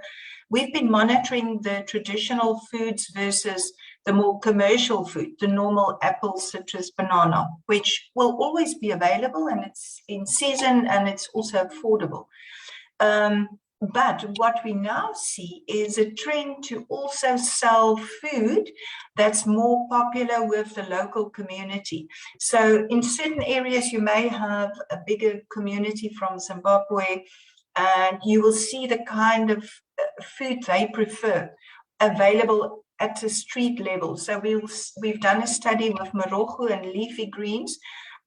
S5: we've been monitoring the traditional foods versus the more commercial food, the normal apple, citrus, banana, which will always be available, and it's in season and it's also affordable. But what we now see is a trend to also sell food that's more popular with the local community. So in certain areas, you may have a bigger community from Zimbabwe, and you will see the kind of food they prefer available at the street level. So we've done a study with morogo and leafy greens.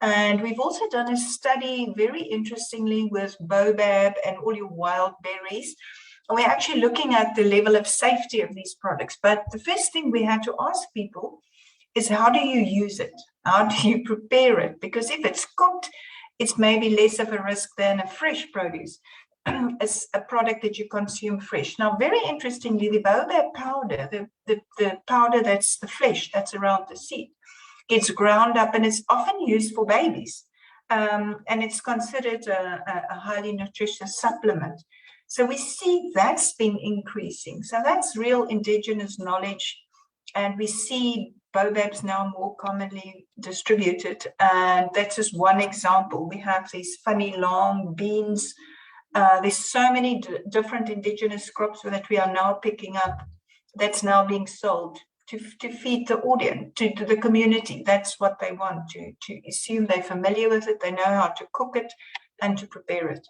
S5: And we've also done a study, very interestingly, with baobab and all your wild berries. And we're actually looking at the level of safety of these products. But the first thing we had to ask people is, how do you use it? How do you prepare it? Because if it's cooked, it's maybe less of a risk than a fresh produce, as a product that you consume fresh. Now, very interestingly, the baobab powder, the powder that's the flesh that's around the seed, gets ground up and it's often used for babies. And it's considered a highly nutritious supplement. So we see that's been increasing. So that's real indigenous knowledge. And we see baobabs now more commonly distributed. And that's just one example. We have these funny long beans. There's so many different indigenous crops that we are now picking up that's now being sold to feed the audience, to the community. That's what they want, to assume they're familiar with it, they know how to cook it and to prepare it.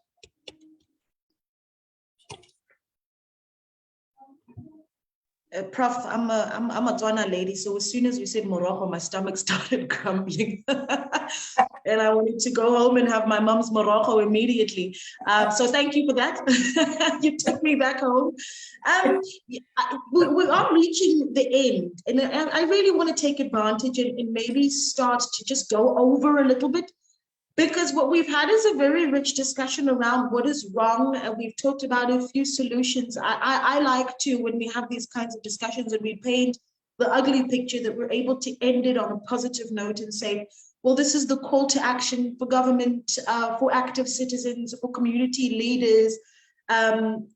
S1: Prof, I'm a Tswana lady, so as soon as you said morogo, my stomach started grumbling. And I wanted to go home and have my mom's morogo immediately. So thank you for that. You took me back home. We are reaching the end, and I really want to take advantage and maybe start to just go over a little bit, because what we've had is a very rich discussion around what is wrong, and we've talked about a few solutions. I like to, when we have these kinds of discussions and we paint the ugly picture, that we're able to end it on a positive note and say, well, this is the call to action for government, for active citizens, for community leaders, and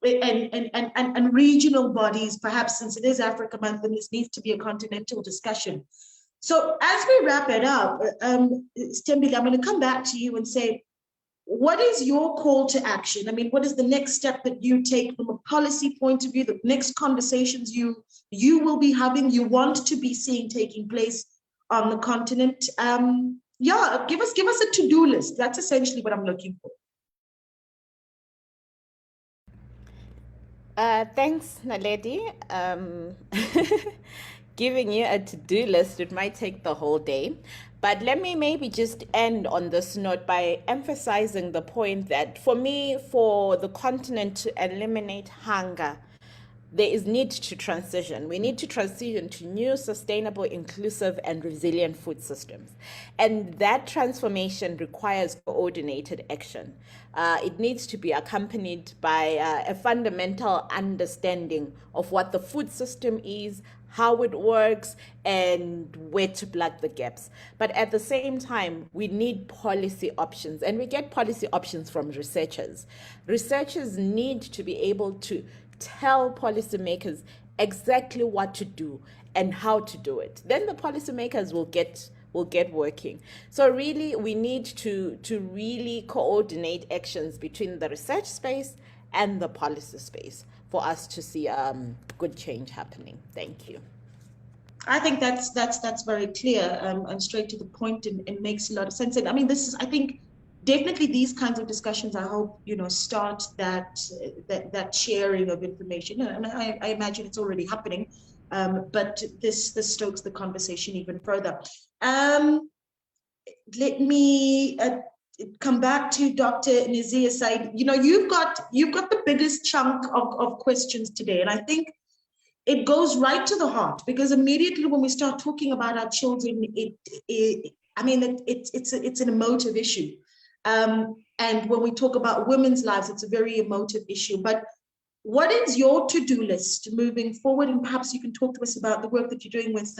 S1: regional bodies, perhaps, since it is Africa Month and this needs to be a continental discussion. So as we wrap it up, Stembile, I'm going to come back to you and say, what is your call to action? I mean, what is the next step that you take from a policy point of view, the next conversations you will be having, you want to be seeing taking place on the continent? Yeah, give us a to-do list. That's essentially what I'm looking for.
S2: Thanks, Naledi. Giving you a to-do list, it might take the whole day. But let me maybe just end on this note by emphasizing the point that for me, for the continent to eliminate hunger, there is need to transition. We need to transition to new, sustainable, inclusive, and resilient food systems. And that transformation requires coordinated action. It needs to be accompanied by a fundamental understanding of what the food system is, how it works, and where to plug the gaps. But at the same time, we need policy options, and we get policy options from researchers. Researchers need to be able to tell policymakers exactly what to do and how to do it. Then the policymakers will get working. So really, we need to really coordinate actions between the research space and the policy space for us to see good change happening. Thank you.
S1: I think that's very clear and straight to the point, and makes a lot of sense. And I mean, this is, I think, definitely these kinds of discussions, I hope, start that sharing of information. And I imagine it's already happening, but this stokes the conversation even further. Let me come back to Dr. Nazia Said. You've got the biggest chunk of questions today, and I think it goes right to the heart, because immediately when we start talking about our children, it's an emotive issue. And when we talk about women's lives, it's a very emotive issue. But what is your to-do list moving forward? And perhaps you can talk to us about the work that you're doing with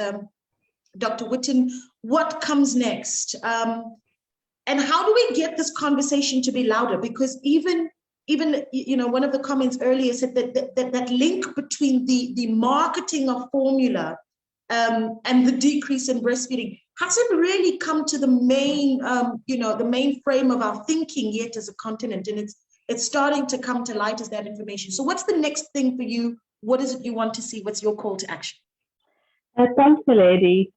S1: Dr. Witten. What comes next? And how do we get this conversation to be louder? Because even one of the comments earlier said that link between the marketing of formula and the decrease in breastfeeding hasn't really come to the main, the main frame of our thinking yet as a continent, and it's starting to come to light as that information. So what's the next thing for you? What is it you want to see? What's your call to action?
S3: Thanks, Milady.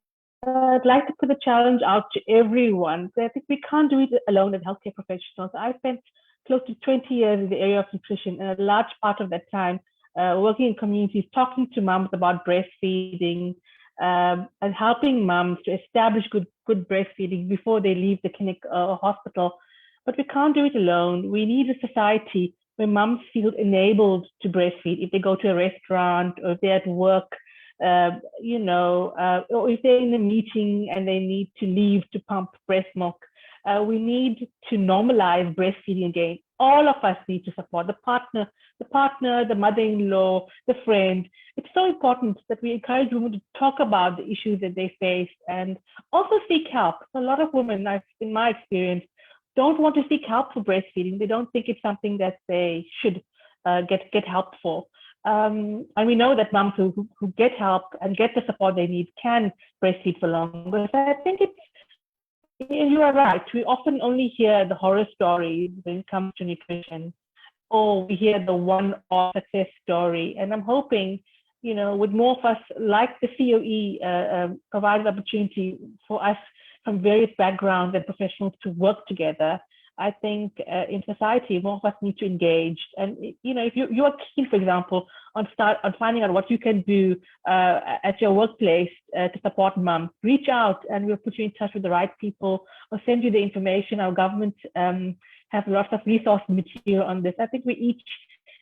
S3: I'd like to put a challenge out to everyone. I think we can't do it alone as healthcare professionals. I spent close to 20 years in the area of nutrition, and a large part of that time working in communities, talking to moms about breastfeeding, and helping moms to establish good breastfeeding before they leave the clinic or hospital. But we can't do it alone. We need a society where moms feel enabled to breastfeed if they go to a restaurant, or if they're at work, or if they're in a meeting and they need to leave to pump breast milk. We need to normalize breastfeeding again. All of us need to support the partner, the mother-in-law, the friend. It's so important that we encourage women to talk about the issues that they face and also seek help. A lot of women, in my experience, don't want to seek help for breastfeeding. They don't think it's something that they should get help for. And we know that moms who get help and get the support they need can breastfeed for longer. So I think you are right. We often only hear the horror stories when it comes to nutrition, or we hear the one-off success story. And I'm hoping, with more of us, like the COE, provide an opportunity for us from various backgrounds and professionals to work together. I think in society, more of us need to engage. And if you are keen, for example, on finding out what you can do at your workplace to support moms, reach out and we'll put you in touch with the right people, or send you the information. Our government have lots of resource material on this. I think we each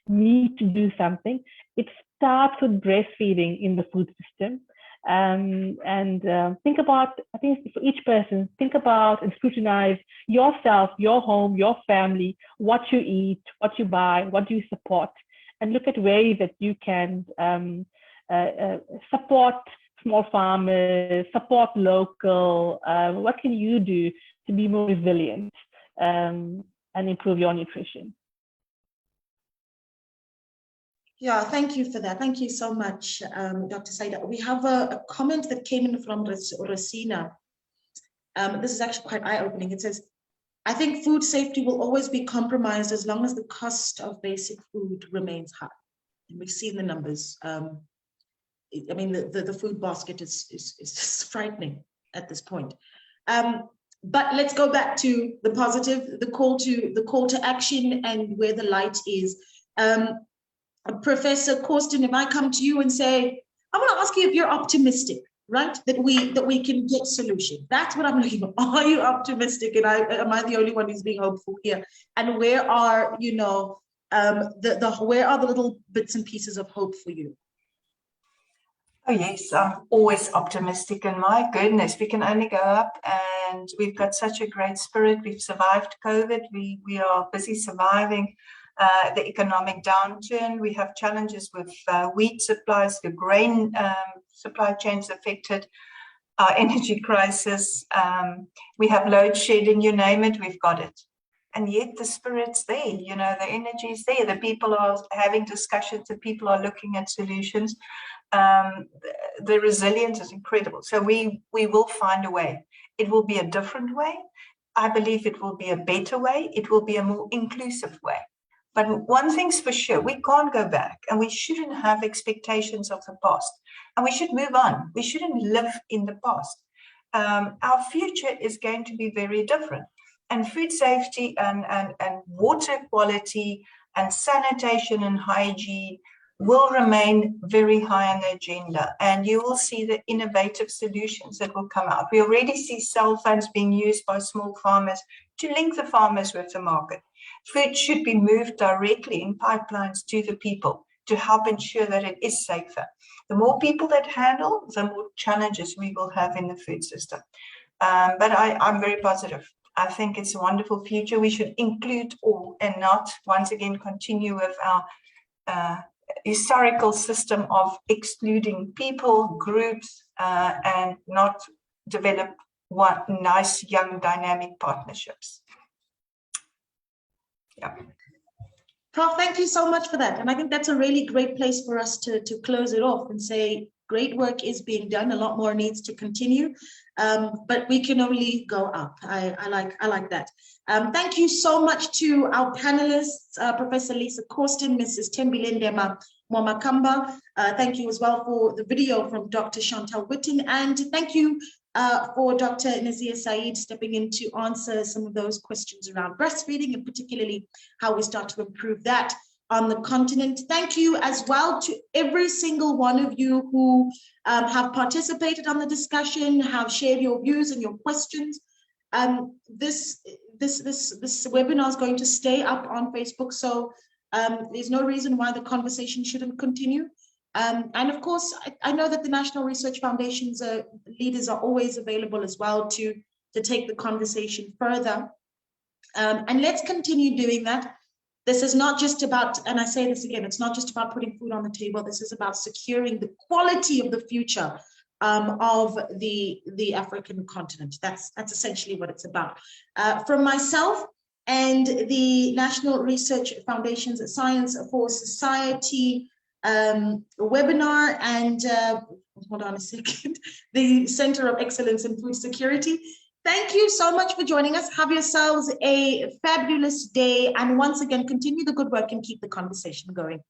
S3: need to do something. It starts with breastfeeding in the food system. Think about, I think for each person, think about and scrutinize yourself, your home, your family, what you eat, what you buy, what do you support, and look at ways that you can support small farmers, support local. What can you do to be more resilient and improve your nutrition?
S1: Yeah, thank you for that. Thank you so much, Dr. Saida. We have a comment that came in from Rosina. This is actually quite eye-opening. It says, I think food safety will always be compromised as long as the cost of basic food remains high. And we've seen the numbers. The food basket is just frightening at this point. But let's go back to the positive, the call to action, and where the light is. Professor Corsten, if I come to you and say, I want to ask you if you're optimistic, right? That we can get solution. That's what I'm looking for. Are you optimistic? And am I the only one who's being hopeful here? And where are, where are the little bits and pieces of hope for you?
S5: Oh yes, I'm always optimistic, and my goodness, we can only go up, and we've got such a great spirit. We've survived COVID. We are busy surviving the economic downturn. We have challenges with wheat supplies, the grain supply chains affected, our energy crisis. We have load shedding, you name it, we've got it. And yet the spirit's there, the energy is there. The people are having discussions, the people are looking at solutions. The resilience is incredible. So we will find a way. It will be a different way. I believe it will be a better way. It will be a more inclusive way. But one thing's for sure, we can't go back, and we shouldn't have expectations of the past, and we should move on. We shouldn't live in the past. Our future is going to be very different, and food safety and water quality and sanitation and hygiene will remain very high on the agenda, and you will see the innovative solutions that will come out. We already see cell phones being used by small farmers to link the farmers with the market. Food should be moved directly in pipelines to the people to help ensure that it is safer. The more people that handle, the more challenges we will have in the food system. But I'm very positive. I think it's a wonderful future. We should include all and not, once again, continue with our historical system of excluding people, groups, and not develop nice, young, dynamic partnerships. Yeah.
S1: Prof, thank you so much for that. And I think that's a really great place for us to close it off and say, great work is being done. A lot more needs to continue, but we can only go up. I like that. Thank you so much to our panelists, Professor Lisa Corsten, Mrs. Tembilende Mwamakamba. Thank you as well for the video from Dr. Chantal Whitten. And thank you for Dr. Nazir Saeed stepping in to answer some of those questions around breastfeeding, and particularly how we start to improve that on the continent. Thank you as well to every single one of you who have participated on the discussion, have shared your views and your questions. This webinar is going to stay up on Facebook, so there's no reason why the conversation shouldn't continue. And of course, I know that the National Research Foundation's leaders are always available as well to take the conversation further. And let's continue doing that. This is not just about, and I say this again, it's not just about putting food on the table. This is about securing the quality of the future of the African continent. That's essentially what it's about. From myself and the National Research Foundation's Science for Society webinar, and hold on a second, the Center of Excellence in Food Security. Thank you so much for joining us. Have yourselves a fabulous day, and once again, continue the good work and keep the conversation going.